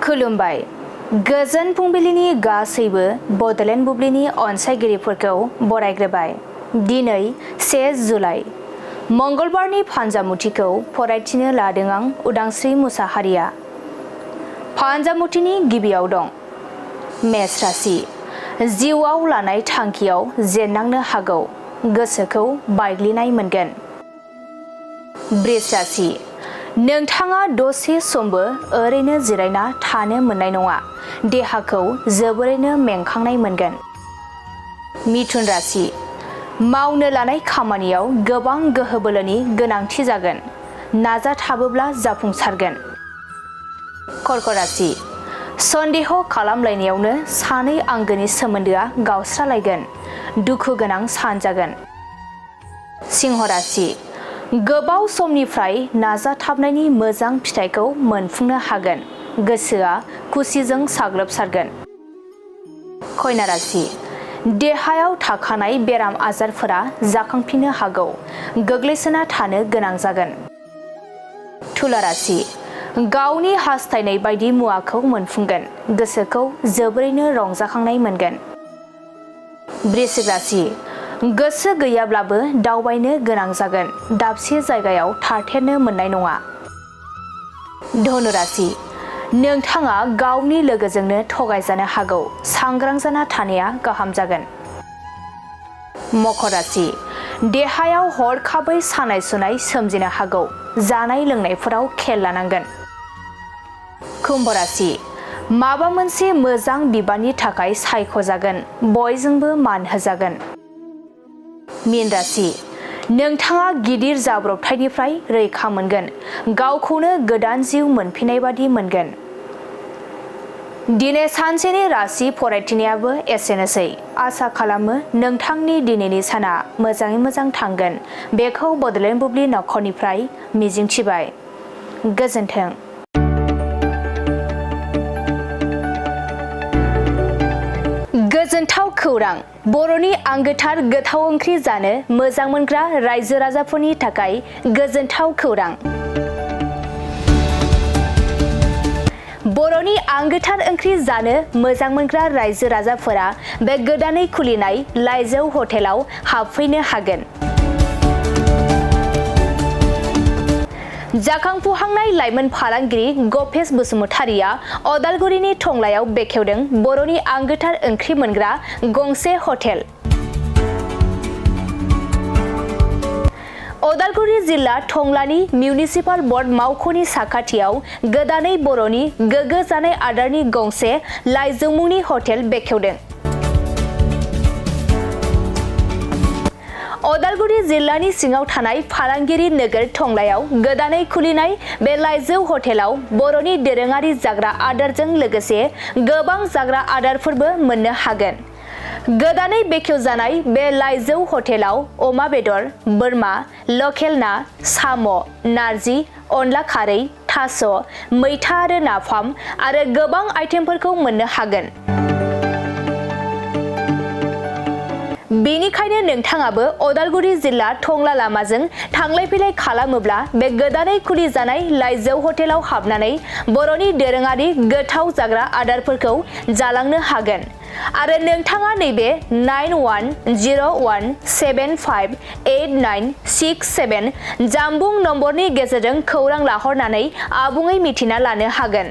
खुलुमबाय गोजोन फुंबिलिनि गासैबो बडलेण्ड बुब्लिनि अनसायगिरिफोरखौ बरायग्रोबाय। दिनै 1 जुलाइ मंगलबारनि फान्जामुथिखौ फरायथिनो लादों आं उदांस्रि मुसाहारिया। फान्जामुथिनि गिबियाव दं मेष राशि। जिउआव लानाय थांखियाव जेननांनो हागौ, गोसोखौ बायग्लिनाय मोनगोन। वृष राशि। नोंथाङा दसे समबो ओरैनो जिरायना थानो मोननाय नङा, देहाखौ जोबोरैनो मेंखांनाय मोनगोन। मिथुन राशि। मावनो लानाय खामानियाव गोबां गोहो बोलोनि गोनांथि जागोन, नाजाथाबोब्ला जाफुंसारगोन। कर्क राशि। सन्देह खालामलायनायावनो सानै आंगोनि सोमोन्दोआ गावस्रालायगोन, दुखु गोनां सान जागोन। सिंह राशि। गोबाव समनिफ्राय नाजाथाबनायनि मोजां फिथाइखौ मोनफुंनो हागोन, गोसोआ खुसिजों साग्लोबसारगोन। कन्या राशि। देहायाव थाखानाय बेराम आजारफोरा जाखांफिननो हागौ, गोग्लैसोना थानो गोनां जागोन। तुला राशि। गावनि हास्थायनाय बायदि मुवाखौ मोनफुंगोन, गोसोखौ जोबोरैनो रंजाखांनाय मोनगोन। वृश्चिक राशि। गोसो गैयाब्लाबो दावबायनो गोनां जागोन, दाबसे जायगायाव थाथेरनो मोननाय नङा। धनु राशि। नोंथाङा गावनि लोगोजोंनो थगायजानो हागौ, सांग्रां जाना थानाया गाहाम जागोन। मकर राशि। देहायाव हरखाबै सानाय सुनाय सोमजिनो हागौ, जानाय लोंनायफोराव खेल लानांगोन। कुम्भ राशि। माबा मोनसे मोजां बिबाननि थाखाय सायख'जागोन, बयजोंबो मान होजागोन। मीन राशि। नोंथाङा गिदिर जाब्रबथायनिफ्राय रैखा मोनगोन, गावखौनो गोदान जिउ मोनफिननाय बादि मोनगोन। दिनै सानसेनि राशि फरायथिनायाबो एसेनोसै। आसा खालामो नोंथांनि दिनैनि साना मोजाङै मोजां थांगोन, बेखौ बडलेण्ड बुब्लि नखरनिफ्राय मिजिंथिबाय। गोजोन्थों। गोजोनथाव खौरां। बर'नि आंगोथार गोथाव ओंख्रि जानो मोजां मोनग्रा रायजो राजाफोरनि थाखाय गोजोनथाव खौरां। बर'नि आंगोथार ओंख्रि जानो मोजां मोनग्रा रायजो राजाफोरा बे गोदानै खुलिनाय लाइजौ हटेलाव हाबफैनो हागोन। जाखांफुहांनाय लाइमोन फालांगिरि गपेश बसुमतारिया अदालगुरिनि टंलायाव बेखेवदों बर'नि आंगोथार ओंख्रि मोनग्रा गंसे हटेल। अदालगुरि जिल्ला टंलानि मिउनिसिपाल बर्ड मावख'नि साखाथियाव गोदानै बर'नि गोग्गो जानाय आदारनि गंसे लाइजौ मुंनि हटेल बेखेवदों। अदालगुरि जिल्लानि सिङाव थानाय फालांगिरि नोगोर टंलायाव गोदानै खुलिनाय बे लाइजौ हटेलाव बर'नि दोरोङारि जाग्रा आदारजों लोगोसे गोबां जाग्रा आदारफोरबो मोननो हागोन। गोदानै बेखेवजानाय बे लाइजौ हटेलाव अमा बेदर, बोरमा, लकेल ना, साम', नारजि, अनला खारै, थास', मैथा आरो नाफाम आरो गोबां आइटेमफोरखौ मोननो हागोन। बेनिखायनो नोंथाङाबो अदालगुरि जिल्ला टंला लामाजों थांलाय फैलाय खालामोब्ला बे गोदानै खुलिजानाय लाइजौ हटेलाव हाबनानै बर'नि दोरोङारि गोथाव जाग्रा आदारफोरखौ जालांनो हागोन। आरो नोंथाङा नैबे 9101758967 जानबुं नम्बरनि गेजेरजों खौरां लाहरनानै आबुङै मिथिना लानो हागोन।